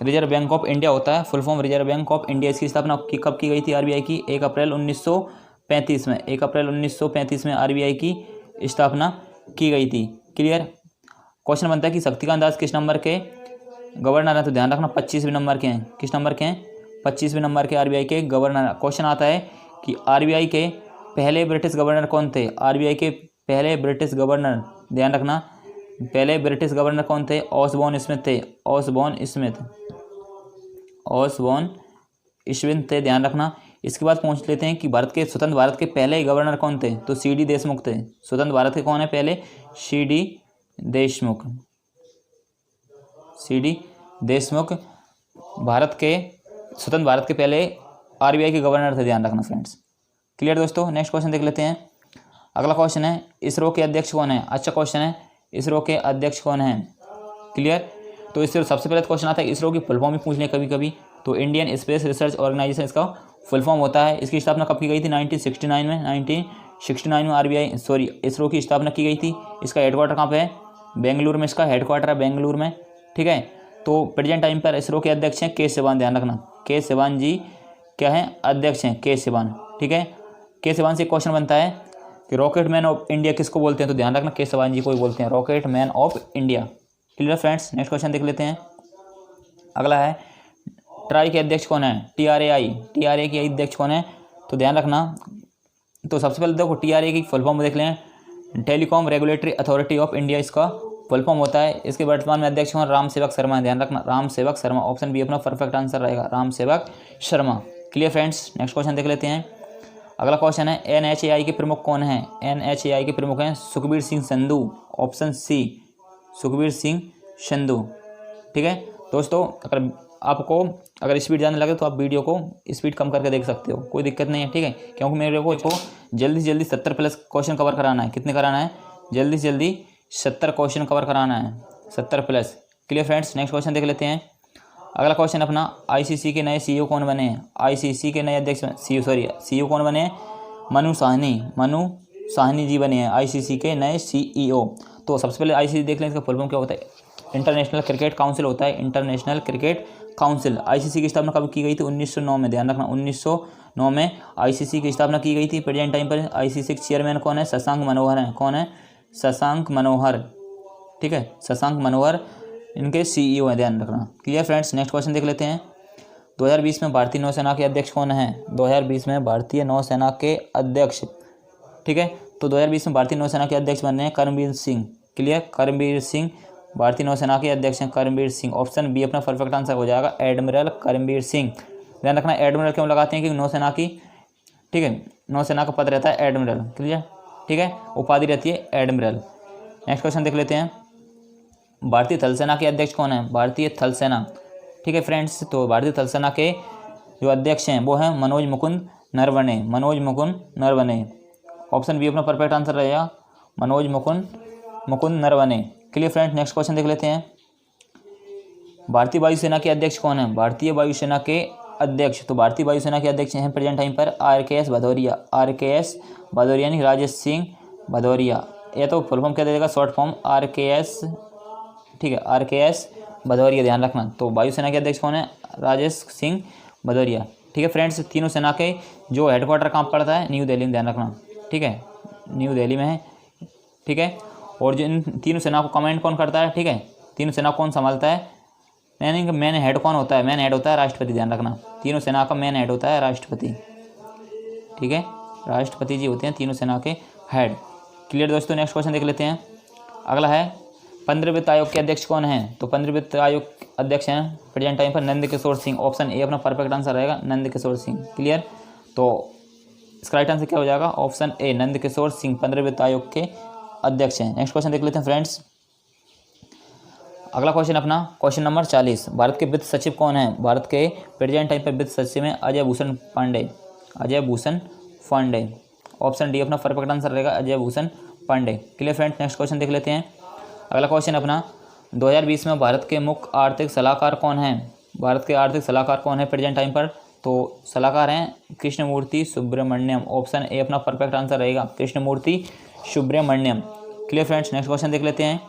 रिजर्व बैंक ऑफ इंडिया होता है, full form reserve bank of India. इसकी स्थापना कब की गई थी RBI की? 1 अप्रैल 1935 में, 1 अप्रैल 1935 में RBI की स्थापना की गई थी। क्लियर? क्वेश्चन बनता है कि शक्तिकांत दास किस नंबर के गवर्नर हैं? तो ध्यान रखना 25वें नंबर के हैं। किस नंबर के हैं? 25वें नंबर के RBI के गवर्नर। क्वेश्चन आता है कि RBI के पहले ब्रिटिश गवर्नर कौन थे? RBI के पहले ब्रिटिश गवर्नर, ध्यान रखना, पहले ब्रिटिश गवर्नर कौन थे? ऑसबॉर्न स्मिथ थे, ऑसबॉर्न स्मिथ थे, ध्यान रखना। इसके बाद पूछ लेते हैं कि स्वतंत्र भारत के पहले गवर्नर कौन थे? तो CD देशमुख थे। स्वतंत्र भारत के कौन है पहले? CD देशमुख। स्वतंत्र भारत के पहले RBI के गवर्नर थे, ध्यान रखना फ्रेंड्स। क्लियर दोस्तों? नेक्स्ट क्वेश्चन देख लेते हैं। अगला क्वेश्चन है, इसरो के अध्यक्ष कौन है? अच्छा क्वेश्चन है, इसरो के अध्यक्ष कौन हैं? क्लियर? तो इसरो सबसे पहले क्वेश्चन आता है, इसरो की फुल फॉर्म भी पूछ लें कभी कभी, तो इंडियन स्पेस रिसर्च ऑर्गेनाइजेशन इसका फुल फॉर्म होता है। इसकी स्थापना कब की गई थी? 1969 में। 1969 में इसरो की स्थापना की गई थी। इसका हेडक्वार्टर कहाँ पे है? बेंगलुरु में इसका हेडक्वार्टर है, बेंगलुरु में, ठीक है। तो प्रेजेंट टाइम पर इसरो के अध्यक्ष हैं के सिवान, ध्यान रखना, के सिवान जी क्या है? अध्यक्ष हैं, के सिवान, ठीक है। के सिवान से क्वेश्चन बनता है कि रॉकेट मैन ऑफ इंडिया किसको बोलते हैं? तो ध्यान रखना के सिवान जी को ही बोलते हैं, rocket man of India. Clear friends? Next question देख लेते हैं। अगला है ट्राई के अध्यक्ष कौन है, टीआरए के अध्यक्ष कौन है, तो ध्यान रखना। तो सबसे पहले देखो टीआरए की फुल फॉर्म देख लें, telecom regulatory authority of India इसका फुल फॉर्म होता है। इसके वर्तमान में अध्यक्ष कौन, राम सेवक शर्मा, ध्यान रखना राम सेवक शर्मा, ऑप्शन बी अपना परफेक्ट आंसर रहेगा, राम सेवक Sharma. Clear friends, next question देख लेते हैं। अगला क्वेश्चन है एनएचएआई के प्रमुख कौन हैं, एनएचएआई के प्रमुख हैं सुखबीर सिंह संधू, ऑप्शन सी सुखबीर सिंह संधू। ठीक है दोस्तों, अगर स्पीड जाने लगे तो आप वीडियो को स्पीड कम करके देख सकते हो, कोई दिक्कत नहीं है। ठीक है, क्योंकि मेरे को जल्दी से जल्दी 70+ क्वेश्चन कवर कराना है। कितने कराना है, जल्दी से जल्दी 70 क्वेश्चन कवर कराना है, 70+। क्लियर फ्रेंड्स, नेक्स्ट क्वेश्चन देख लेते हैं। अगला क्वेश्चन अपना आईसीसी के नए सीईओ कौन बने हैं, आईसीसी के नए अध्यक्ष सीईओ कौन बने हैं, मनु साहनी जी बने हैं आईसीसी के नए सीईओ। तो सबसे पहले आईसीसी देख लें, इसका फुल फॉर्म क्या होता है, इंटरनेशनल क्रिकेट काउंसिल होता है, इंटरनेशनल क्रिकेट काउंसिल। आईसीसी की स्थापना कब की गई थी, 1909 में, ध्यान रखना 1909 में आईसीसी की स्थापना की गई थी। प्रेजेंट टाइम पर आईसीसी के चेयरमैन कौन है, शशांक मनोहर हैं, कौन है, शशांक मनोहर। ठीक है, शशांक मनोहर इनके सीईओ हैं, ध्यान रखना। क्लियर फ्रेंड्स, नेक्स्ट क्वेश्चन देख लेते हैं। 2020 में भारतीय नौसेना के अध्यक्ष कौन हैं, 2020 में भारतीय नौसेना के अध्यक्ष। ठीक है, तो 2020 में भारतीय नौसेना के अध्यक्ष बने हैं करमबीर सिंह। क्लियर, करमबीर सिंह भारतीय नौसेना के अध्यक्ष हैं, करमबीर सिंह, ऑप्शन बी अपना परफेक्ट आंसर हो जाएगा, एडमिरल करमबीर सिंह। ध्यान रखना एडमिरल क्यों लगाते हैं, क्योंकि नौसेना की, ठीक है, नौसेना का पद रहता है एडमिरल। क्लियर, ठीक है, उपाधि रहती है एडमिरल। नेक्स्ट क्वेश्चन देख लेते हैं। भारतीय थल सेना के अध्यक्ष कौन है, भारतीय थल सेना। ठीक है फ्रेंड्स, तो भारतीय थल सेना के जो अध्यक्ष हैं वो हैं मनोज मुकुंद नरवणे, मनोज मुकुंद नरवणे, ऑप्शन बी अपना परफेक्ट आंसर रहेगा, Manoj Mukund Naravane. Clear friends, next question देख लेते हैं। भारतीय वायुसेना के अध्यक्ष कौन है, भारतीय वायुसेना के अध्यक्ष, तो भारतीय वायुसेना के अध्यक्ष हैं प्रेजेंट टाइम पर आरकेएस भदौरिया, आरकेएस भदौरिया यानी राजेश सिंह भदौरिया। यह तो फुल फॉर्म क्या देगा, शॉर्ट फॉर्म आरकेएस। ठीक है, आरकेएस भदौरिया, ध्यान रखना। तो वायुसेना के अध्यक्ष कौन है, राजेश सिंह भदौरिया। ठीक है फ्रेंड्स, तीनों सेना के जो हेडक्वार्टर कहाँ पड़ता है, न्यू दिल्ली में, ध्यान रखना। ठीक है, न्यू दिल्ली में है। ठीक है, और जो इन तीनों सेना को कमांड कौन करता है, ठीक है, तीनों सेना कौन संभालता है, यानी कि मेन हेड कौन होता है, मेन हेड होता है राष्ट्रपति, ध्यान रखना। तीनों सेना का मेन हेड होता है राष्ट्रपति। ठीक है, राष्ट्रपति जी होते हैं तीनों सेना के हेड। क्लियर दोस्तों, नेक्स्ट क्वेश्चन देख लेते हैं। अगला है 15वें वित्त आयोग के अध्यक्ष कौन हैं, तो 15वें वित्त आयोग अध्यक्ष हैं प्रेजेंट टाइम पर नंद किशोर सिंह, ऑप्शन ए अपना परफेक्ट आंसर रहेगा, नंद किशोर सिंह। क्लियर, तो इसका राइट आंसर क्या हो जाएगा, ऑप्शन ए नंद किशोर सिंह 15वें वित्त आयोग के अध्यक्ष हैं। नेक्स्ट क्वेश्चन देख लेते हैं फ्रेंड्स। अगला क्वेश्चन अपना क्वेश्चन नंबर 40, भारत के वित्त सचिव कौन है, भारत के प्रेजेंट टाइम पर वित्त सचिव हैं अजय भूषण पांडे, अजय भूषण पांडे, ऑप्शन डी अपना परफेक्ट आंसर रहेगा, Ajay Bhushan Pandey. Clear friends, next question देख लेते हैं। अगला क्वेश्चन अपना 2020 में भारत के मुख्य आर्थिक सलाहकार कौन हैं, भारत के आर्थिक सलाहकार कौन है प्रेजेंट टाइम पर, तो सलाहकार हैं कृष्णमूर्ति सुब्रमण्यम, ऑप्शन ए अपना परफेक्ट आंसर रहेगा, Krishnamurthy Subramanian. Clear friends, next question देख लेते हैं।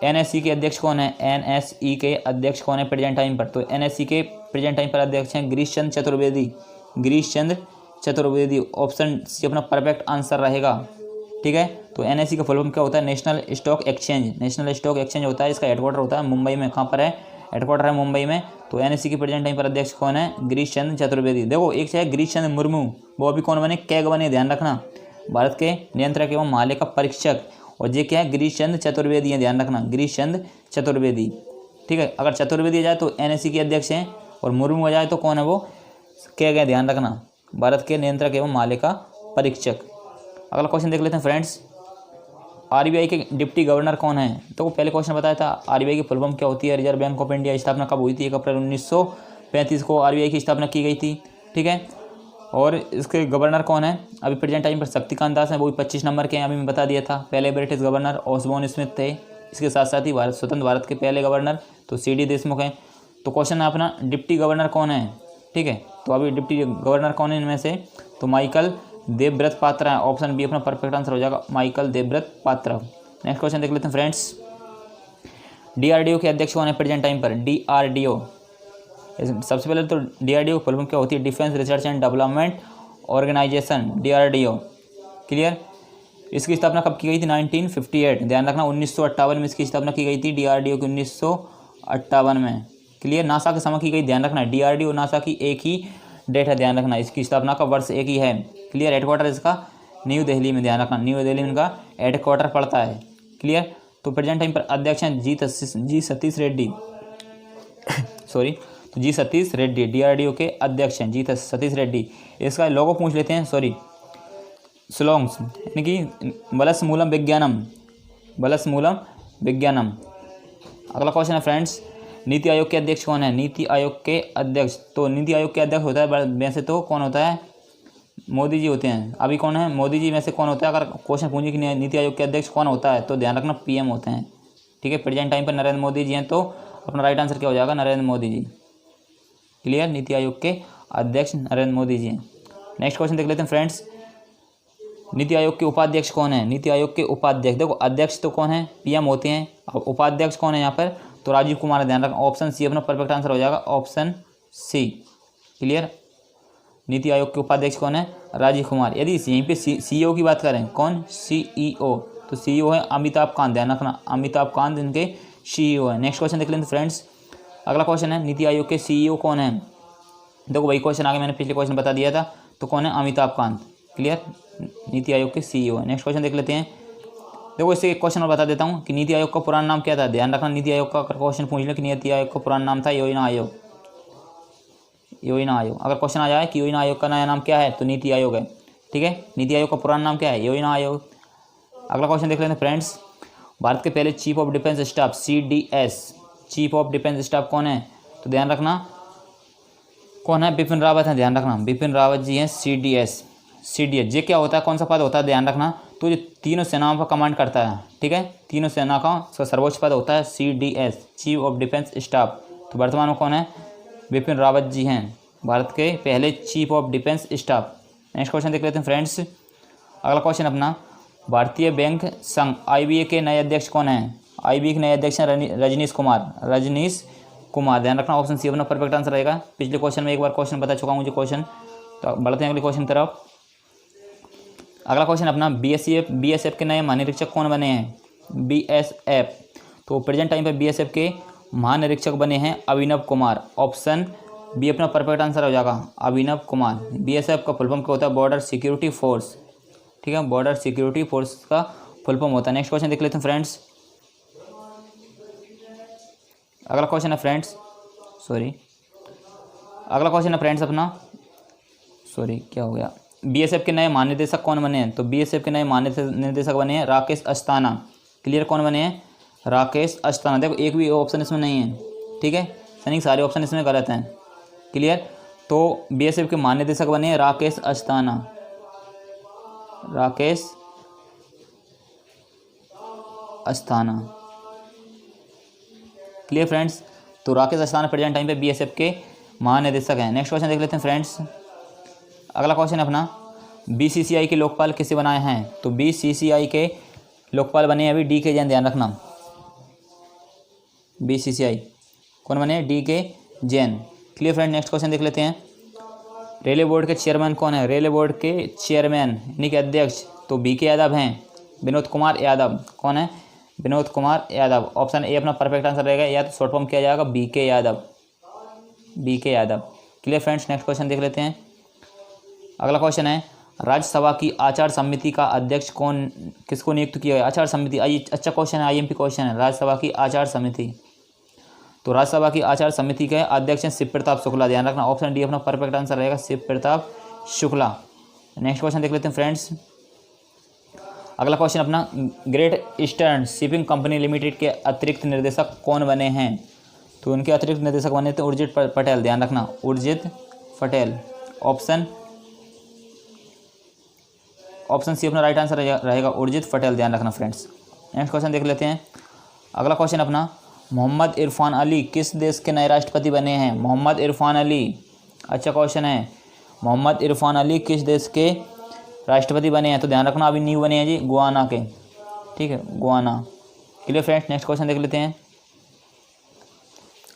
एनएसई के अध्यक्ष कौन है, एनएसई के अध्यक्ष कौन है प्रेजेंट टाइम पर, तो एनएसई के प्रेजेंट टाइम पर अध्यक्ष हैं गिरीश चंद्र चतुर्वेदी, गिरीश चंद्र चतुर्वेदी, ऑप्शन सी अपना परफेक्ट आंसर रहेगा। ठीक है, तो एनएसई का फुल फॉर्म क्या होता है, national stock exchange, national stock exchange होता है, इसका हेडक्वार्टर होता है मुंबई में। कहाँ पर है, हेडक्वार्टर है मुंबई में। तो एनएसई के प्रेजेंट टाइम पर अध्यक्ष कौन है, गिरीश चंद्र चतुर्वेदी। देखो एक है गिरीश चंद्र मुर्मू, वो अभी कौन बने, कैग बने, ध्यान रखना, भारत के नियंत्रक एवं महालेखा परीक्षक। और ये क्या है, गिरीश चंद्र चतुर्वेदी है, ध्यान रखना, गिरीश चंद्र चतुर्वेदी। ठीक है, अगर चतुर्वेदी आ जाए तो एनएसई के अध्यक्ष हैं, और मुर्मू आ जाए तो कौन है, वो कैग है, ध्यान रखना, भारत के नियंत्रक एवं महालेखा परीक्षक। अगला क्वेश्चन देख लेते हैं फ्रेंड्स। आरबीआई के डिप्टी गवर्नर कौन है, तो वो पहले क्वेश्चन बताया था, आरबीआई की फुल फॉर्म क्या होती है, रिजर्व बैंक ऑफ इंडिया। स्थापना कब हुई थी, 1 अप्रैल 1935 को आरबीआई की स्थापना की गई थी। ठीक है, और इसके गवर्नर कौन है, अभी प्रेजेंट टाइम पर शक्तिकांत दास हैं, वो भी 25 नंबर के हैं, अभी मैं बता दिया था। पहले ब्रिटिश गवर्नर ऑसबोर्न स्मिथ थे, इसके साथ साथ ही स्वतंत्र भारत के पहले गवर्नर तो सीडी देशमुख हैं। तो क्वेश्चन है अपना, डिप्टी गवर्नर कौन है। ठीक है, तो अभी डिप्टी गवर्नर कौन है इनमें से, तो माइकल देवव्रत पात्रा है, ऑप्शन बी अपना परफेक्ट आंसर हो जाएगा, Michael Devvrat Patra. Next question देख लेते हैं फ्रेंड्स। डीआरडीओ के अध्यक्ष कौन है प्रेजेंट टाइम पर, डीआरडीओ। सबसे पहले तो डीआरडीओ फुल फॉर्म क्या होती है, defence research and development organisation, DRDO. Clear, इसकी स्थापना कब की गई थी, 1958, ध्यान रखना 1958 में इसकी स्थापना की गई थी डीआरडीओ की, 1958 में। क्लियर, नासा के समय की गई, ध्यान रखना। DRDO नासा की एक ही डेट है, ध्यान रखना। इसकी स्थापना का वर्ष एक ही है। क्लियर, हेडक्वार्टर इसका न्यू दिल्ली में, ध्यान रखना, न्यू दिल्ली में इनका हेडक्वार्टर पड़ता है। क्लियर, तो प्रेजेंट टाइम पर अध्यक्ष हैं जी सतीश रेड्डी सॉरी, तो जी सतीश रेड्डी DRDO के अध्यक्ष हैं, जी सतीश रेड्डी। इसका लोगो पूछ लेते हैं, सॉरी स्लोंग्स, यानी कि बलस मूलम विज्ञानम, बलस मूलम विज्ञानम। अगला क्वेश्चन है फ्रेंड्स, नीति आयोग के अध्यक्ष कौन है? नीति आयोग के अध्यक्ष, तो नीति आयोग के अध्यक्ष होता है वैसे तो कौन होता है? मोदी जी होते हैं। अभी कौन है? मोदी जी में से कौन होता है? अगर क्वेश्चन पूछे कि नीति आयोग के अध्यक्ष कौन होता है, तो ध्यान रखना PM होते हैं। ठीक है, प्रेजेंट टाइम पर नरेंद्र मोदी जी हैं, तो अपना राइट आंसर क्या हो जाएगा? नरेंद्र मोदी जी। क्लियर, नीति आयोग के अध्यक्ष नरेंद्र मोदी जी हैं। नेक्स्ट क्वेश्चन देख लेते हैं फ्रेंड्स, नीति आयोग के उपाध्यक्ष कौन है? नीति आयोग के उपाध्यक्ष, देखो अध्यक्ष तो कौन है? PM होते हैं। अब उपाध्यक्ष कौन है यहाँ पर? तो राजीव कुमार है, ध्यान रखना। ऑप्शन C अपना परफेक्ट आंसर हो जाएगा, option C। Clear, NITI Aayog के उपाध्यक्ष कौन है? राजीव कुमार। यदि यहीं पे CEO की बात करें, कौन? CEO, तो CEO है अमिताभ कांत, ध्यान रखना, अमिताभ कांत इनके CEO है। नेक्स्ट क्वेश्चन देख लेते हैं फ्रेंड्स। अगला क्वेश्चन है, नीति आयोग के CEO कौन है? देखो वही क्वेश्चन आगे मैंने पिछले क्वेश्चन बता दिया था, तो कौन है? अमिताभ कांत। क्लियर, नीति आयोग के CEO है। नेक्स्ट क्वेश्चन देख लेते हैं। देखो इससे एक क्वेश्चन और बता देता हूँ कि नीति आयोग का पुराना नाम क्या था। ध्यान रखना, नीति आयोग का क्वेश्चन पूछ ले कि नीति आयोग का पुराना नाम था योजना आयोग, योजना आयोग। अगर क्वेश्चन आ जाए कि योजना आयोग का नया नाम क्या है, तो नीति आयोग है। ठीक है, नीति आयोग का पुराना नाम क्या है? योजना आयोग। अगला क्वेश्चन देख लेते हैं फ्रेंड्स, भारत के पहले chief of defence staff CDS, chief of defence staff कौन है? तो ध्यान रखना कौन है? बिपिन रावत है, ध्यान रखना, बिपिन रावत जी हैं CDS। ये क्या होता है? कौन सा पद होता है? ध्यान रखना, तो जो तीनों सेनाओं पर कमांड करता है। ठीक है, तीनों सेना का सर्वोच्च पद होता है CDS, chief of defence staff. तो वर्तमान में कौन है? बिपिन रावत जी हैं, भारत के पहले chief of defence staff. Next question देख लेते हैं फ्रेंड्स। अगला क्वेश्चन अपना, भारतीय बैंक संघ IBA के नए अध्यक्ष कौन है? IBA के नए अध्यक्ष हैं रजनीश कुमार, रजनीश कुमार, ध्यान रखना, ऑप्शन C अपना परफेक्ट आंसर रहेगा। पिछले क्वेश्चन में एक बार क्वेश्चन बता चुका हूँ मुझे क्वेश्चन, तो बढ़ते हैं अगले क्वेश्चन की तरफ। अगला क्वेश्चन अपना, BSF के नए महानिरीक्षक कौन बने हैं? BSF, तो प्रेजेंट टाइम पर BSF के महानिरीक्षक बने हैं अभिनव कुमार, ऑप्शन B अपना परफेक्ट आंसर हो जाएगा, अभिनव कुमार। BSF का फुल फॉर्म क्या होता है? Border security force. ठीक है, बॉर्डर सिक्योरिटी फोर्स का फुल फॉर्म होता है। नेक्स्ट क्वेश्चन देख लेते हैं फ्रेंड्स। अगला क्वेश्चन है फ्रेंड्स, अगला क्वेश्चन है फ्रेंड्स अपना, क्या हो गया? BSF के नए महानिदेशक कौन बने हैं? तो BSF के नए महानिदेशक बने हैं राकेश अस्थाना। क्लियर, कौन बने हैं? राकेश अस्थाना। देखो एक भी ऑप्शन इसमें नहीं है। ठीक है, सैनिक सारे ऑप्शन इसमें गलत हैं। क्लियर, तो BSF के महानिदेशक बने हैं राकेश अस्थाना, राकेश अस्थाना। क्लियर फ्रेंड्स, तो राकेश अस्थाना प्रेजेंट टाइम पे BSF के महानिदेशक हैं। नेक्स्ट क्वेश्चन देख लेते हैं फ्रेंड्स। अगला क्वेश्चन अपना, BCCI के लोकपाल किसे बनाए हैं? तो BCCI के लोकपाल बने हैं अभी DK जैन, ध्यान रखना। BCCI कौन बने? DK Jain. Clear friend, next question देख लेते हैं। रेलवे बोर्ड के चेयरमैन कौन है? रेलवे बोर्ड के चेयरमैन यानी कि अध्यक्ष, तो BK यादव हैं, विनोद कुमार यादव। कौन है? विनोद कुमार यादव। ऑप्शन A अपना परफेक्ट आंसर रहेगा, या तो शॉर्ट फॉर्म किया जाएगा BK Yadav, BK Yadav. Clear friends, next question देख लेते हैं। अगला क्वेश्चन है, राज्यसभा की आचार समिति का अध्यक्ष किसको नियुक्त किया गया? आचार समिति, अच्छा क्वेश्चन है, IMP क्वेश्चन है। राज्यसभा की आचार समिति, तो राज्यसभा की आचार समिति के अध्यक्ष हैं शिव प्रताप शुक्ला, ध्यान रखना, ऑप्शन D अपना परफेक्ट आंसर रहेगा, शिव प्रताप शुक्ला। नेक्स्ट क्वेश्चन देख लेते हैं फ्रेंड्स। अगला क्वेश्चन अपना, great eastern shipping company limited के अतिरिक्त निर्देशक कौन बने हैं? तो उनके अतिरिक्त निर्देशक बने थे उर्जित पटेल, ध्यान रखना, उर्जित पटेल। ऑप्शन C अपना राइट आंसर रहेगा, उर्जित पटेल, ध्यान रखना फ्रेंड्स। नेक्स्ट क्वेश्चन देख लेते हैं। अगला क्वेश्चन अपना, मोहम्मद इरफान अली किस देश के नए राष्ट्रपति बने हैं? मोहम्मद इरफान अली, अच्छा क्वेश्चन है, मोहम्मद इरफान अली किस देश के राष्ट्रपति बने हैं? तो ध्यान रखना अभी न्यू बने हैं जी, गुआना के। ठीक है, Guana. Clear friends, next question देख लेते हैं।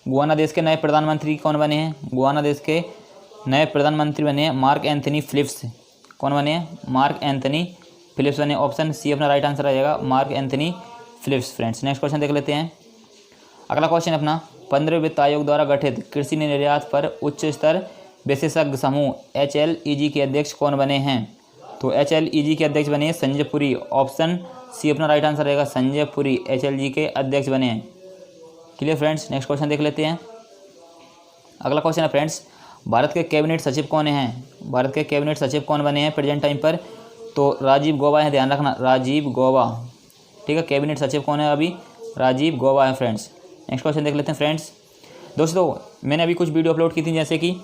गुआना देश के नए प्रधानमंत्री कौन बने हैं? गुआना देश के नए प्रधानमंत्री बने हैं मार्क एंथनी फिलिप्स। कौन बने हैं? मार्क एंथनी फिलिप्स बने, ऑप्शन C अपना राइट आंसर रहेगा, Mark Anthony Phillips. Friends, next question देख लेते हैं। अगला क्वेश्चन अपना, 15वें वित्त आयोग द्वारा गठित कृषि निर्यात पर उच्च स्तर विशेषज्ञ समूह HLEG के अध्यक्ष कौन बने हैं? तो HLEG के अध्यक्ष बने संजय पुरी। ऑप्शन सी अपना राइट आंसर रहेगा, संजय पुरी HLG के अध्यक्ष बने हैं। क्लियर फ्रेंड्स, नेक्स्ट क्वेश्चन देख लेते हैं। अगला क्वेश्चन है फ्रेंड्स, भारत के कैबिनेट सचिव कौन हैं? भारत के कैबिनेट सचिव कौन बने हैं प्रेजेंट टाइम पर? तो राजीव गौबा है, ध्यान रखना, राजीव गौबा। ठीक है, कैबिनेट सचिव कौन है अभी? राजीव गौबा है फ्रेंड्स। नेक्स्ट क्वेश्चन देख लेते हैं फ्रेंड्स। दोस्तों मैंने अभी कुछ वीडियो अपलोड की थी, जैसे कि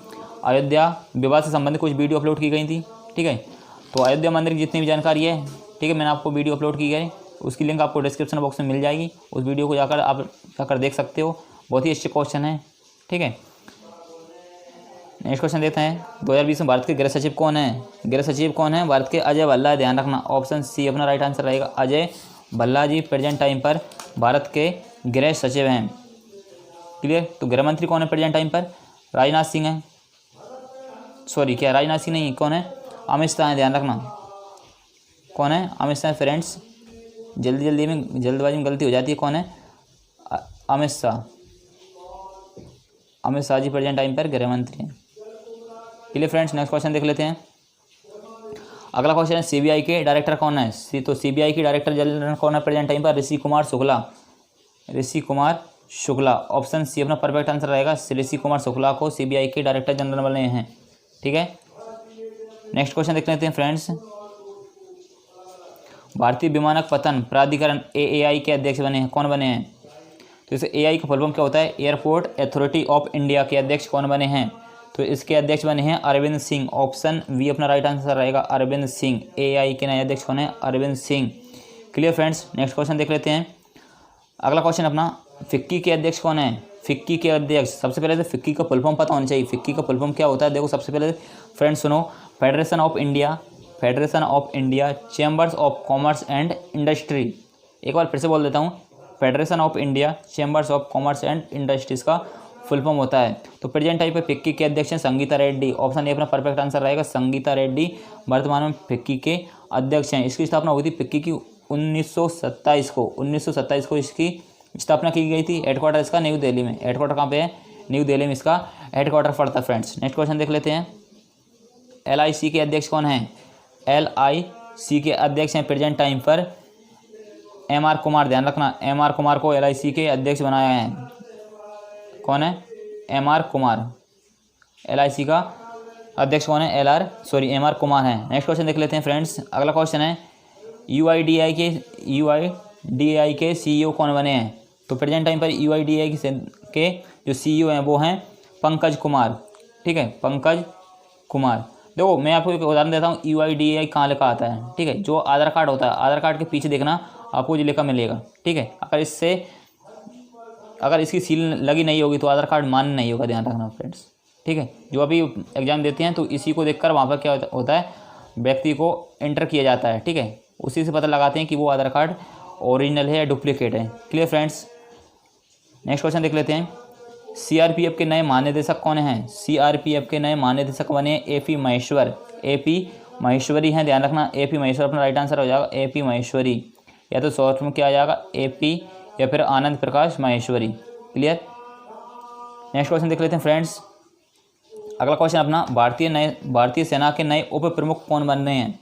अयोध्या विवाद से संबंधित कुछ वीडियो अपलोड की गई थी। ठीक है, तो अयोध्या मंदिर की जितनी भी जानकारी है, ठीक है, मैंने आपको वीडियो अपलोड की गई, उसकी लिंक आपको डिस्क्रिप्शन बॉक्स में मिल जाएगी। उस वीडियो को जाकर आप देख सकते हो, बहुत ही अच्छे क्वेश्चन है। ठीक है, नेक्स्ट क्वेश्चन देते हैं। 2020 में भारत के गृह सचिव कौन है? गृह सचिव कौन है? भारत के अजय भल्ला, ध्यान रखना, ऑप्शन सी अपना राइट आंसर रहेगा, अजय भल्ला जी प्रेजेंट टाइम पर भारत के गृह सचिव हैं। क्लियर, तो गृह मंत्री कौन है प्रेजेंट टाइम पर? राजनाथ सिंह है, सॉरी क्या राजनाथ सिंह नहीं, कौन है? अमित शाह है, ध्यान रखना, कौन है? अमित शाह फ्रेंड्स, जल्दबाजी में गलती हो जाती है, कौन है? अमित शाह। अमित शाह जी प्रेजेंट टाइम पर गृह मंत्री हैं। क्लियर फ्रेंड्स, नेक्स्ट क्वेश्चन देख लेते हैं। अगला क्वेश्चन है, CBI के डायरेक्टर कौन है? तो CBI की डायरेक्टर जनरल कौन है प्रेजेंट टाइम पर? ऋषि कुमार शुक्ला, ऋषि कुमार शुक्ला। ऑप्शन सी अपना परफेक्ट आंसर रहेगा, ऋषि कुमार शुक्ला को CBI के डायरेक्टर जनरल बने हैं। ठीक है, नेक्स्ट क्वेश्चन देख लेते हैं फ्रेंड्स। भारतीय विमानक पतन प्राधिकरण AAI के अध्यक्ष बने हैं, कौन बने हैं? तो इसे AI का फुल फॉर्म क्या होता है? एयरपोर्ट अथॉरिटी ऑफ इंडिया के अध्यक्ष कौन बने हैं? तो इसके अध्यक्ष बने हैं अरविंद सिंह। ऑप्शन वी अपना राइट आंसर रहेगा, अरविंद सिंह। AAI के नए अध्यक्ष कौन है? Arvind Singh. Clear friends, next question देख लेते हैं। अगला क्वेश्चन अपना, फिक्की के अध्यक्ष कौन है? फिक्की के अध्यक्ष, सबसे पहले तो फिक्की का फुल फॉर्म पता होना चाहिए। फिक्की का फुल फॉर्म क्या होता है? देखो सबसे पहले फ्रेंड्स सुनो, federation of India, federation of India chambers of commerce and industry. एक बार फिर से बोल देता हूँ, federation of India chambers of commerce and industries का फुल फॉर्म होता है। तो प्रेजेंट टाइम पे फिक्की के अध्यक्ष हैं संगीता रेड्डी। ऑप्शन ए अपना परफेक्ट आंसर रहेगा, संगीता रेड्डी वर्तमान में फिक्की के अध्यक्ष हैं। इसकी स्थापना हुई थी फिक्की की 1927 को इसकी स्थापना की गई थी। हेडक्वार्टर इसका न्यू दिल्ली में, हेडक्वार्टर कहाँ पे है? न्यू दिल्ली में इसका हेडक्वार्टर पड़ता है फ्रेंड्स। नेक्स्ट क्वेश्चन देख लेते हैं। LIC के अध्यक्ष कौन हैं? LIC के अध्यक्ष हैं प्रेजेंट टाइम पर MR कुमार, ध्यान रखना, MR कुमार को LIC के अध्यक्ष बनाया है। कौन है? MR कुमार। LIC का अध्यक्ष कौन है? MR कुमार है। नेक्स्ट क्वेश्चन देख लेते हैं फ्रेंड्स। अगला क्वेश्चन है, UIDAI के CEO कौन बने हैं? तो प्रेजेंट टाइम पर UIDAI के जो CEO हैं वो हैं पंकज कुमार। ठीक है, पंकज कुमार। देखो मैं आपको एक उदाहरण देता हूँ, UIDAI कहाँ लिखा आता है? ठीक है, जो आधार कार्ड होता है, आधार कार्ड के पीछे देखना आपको जो लिखा मिलेगा। ठीक है, अगर इसकी सील लगी नहीं होगी तो आधार कार्ड मान्य नहीं होगा, ध्यान रखना फ्रेंड्स। ठीक है, जो अभी एग्जाम देते हैं तो इसी को देखकर वहाँ पर क्या होता है, व्यक्ति को एंटर किया जाता है। ठीक है, उसी से पता लगाते हैं कि वो आधार कार्ड ओरिजिनल है या डुप्लीकेट है। क्लियर फ्रेंड्स, नेक्स्ट क्वेश्चन देख लेते हैं। CRPF के नए महानिदेशक कौन हैं? CRPF के नए महानिदेशक बने AP महेश्वरी हैं, ध्यान रखना, AP महेश्वरी अपना राइट आंसर हो जाएगा, AP महेश्वरी, या तो शॉर्ट में क्या आ जाएगा AP या फिर Anand Prakash Maheshwari. Clear, next question देख लेते हैं फ्रेंड्स। अगला क्वेश्चन अपना, भारतीय सेना के नए उप प्रमुख कौन बन रहे हैं?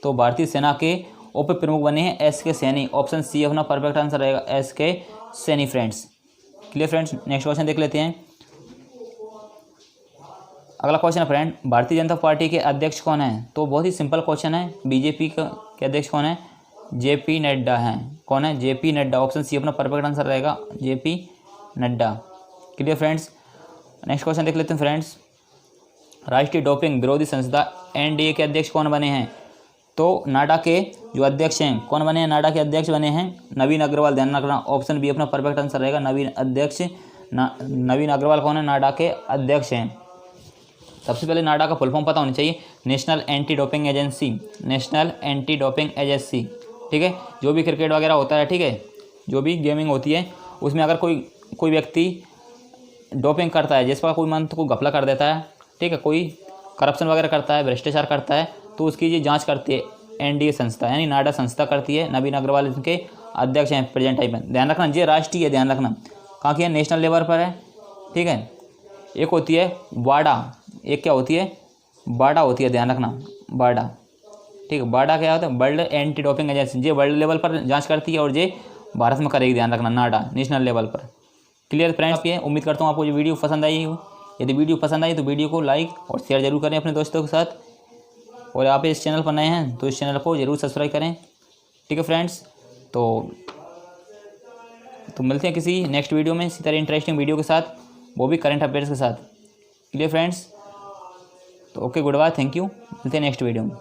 तो भारतीय सेना के उप प्रमुख बने हैं SK सैनी। ऑप्शन सी अपना परफेक्ट आंसर रहेगा, SK Saini friends. Clear friends, next question देख लेते हैं। अगला क्वेश्चन है फ्रेंड, भारतीय जनता पार्टी के अध्यक्ष कौन है? तो बहुत ही सिंपल क्वेश्चन है, BJP के अध्यक्ष कौन है? JP नड्डा हैं। कौन है? JP नड्डा। ऑप्शन सी अपना परफेक्ट आंसर रहेगा, JP Nadda. Clear friends, next question देख लेते हैं फ्रेंड्स। राष्ट्रीय डोपिंग विरोधी संस्था NDA के अध्यक्ष कौन बने हैं? तो नाडा के जो अध्यक्ष हैं कौन बने हैं? नाडा के अध्यक्ष बने हैं नवीन अग्रवाल, ध्यान रखना, ऑप्शन बी अपना परफेक्ट आंसर रहेगा, नवीन अग्रवाल कौन है? नाडा के अध्यक्ष हैं। सबसे पहले नाडा का फुल फॉर्म पता होना चाहिए, national anti doping agency, national anti doping agency. ठीक है, जो भी क्रिकेट वगैरह होता है, ठीक है, जो भी गेमिंग होती है उसमें अगर कोई व्यक्ति डोपिंग करता है, जिस पर कोई मंथ को घपला कर देता है, ठीक है, कोई करप्शन वगैरह करता है, भ्रष्टाचार करता है, तो उसकी ये जांच करती है NDA संस्था, यानी नाडा संस्था करती है। नवीन अग्रवाल इनके अध्यक्ष हैं प्रेजेंट टाइम में। ध्यान रखना, ये राष्ट्रीय है, ध्यान रखना, कहाँ की है? नेशनल लेवल पर है, ठीक है। एक होती है वाडा, एक क्या होती है बाडा होती है, ध्यान रखना बाडा, ठीक है। बाडा क्या होता है, वर्ल्ड एंटी डोपिंग एजेंसी, ये वर्ल्ड लेवल पर जांच करती है और ये भारत में करेगी, ध्यान रखना, नाडा नेशनल लेवल पर। Clear friends. ये उम्मीद करता हूँ आपको ये वीडियो पसंद आई हो। यदि वीडियो पसंद आई तो वीडियो को लाइक और शेयर जरूर करें अपने दोस्तों के साथ, और आप इस चैनल पर नए हैं तो इस चैनल को जरूर सब्सक्राइब करें, ठीक है फ्रेंड्स। तो मिलते हैं किसी नेक्स्ट वीडियो में इसी तरह इंटरेस्टिंग वीडियो के साथ, वो भी करंट अफेयर्स के साथ। Clear friends. तो okay, good bye, thank you, मिलते हैं नेक्स्ट वीडियो में।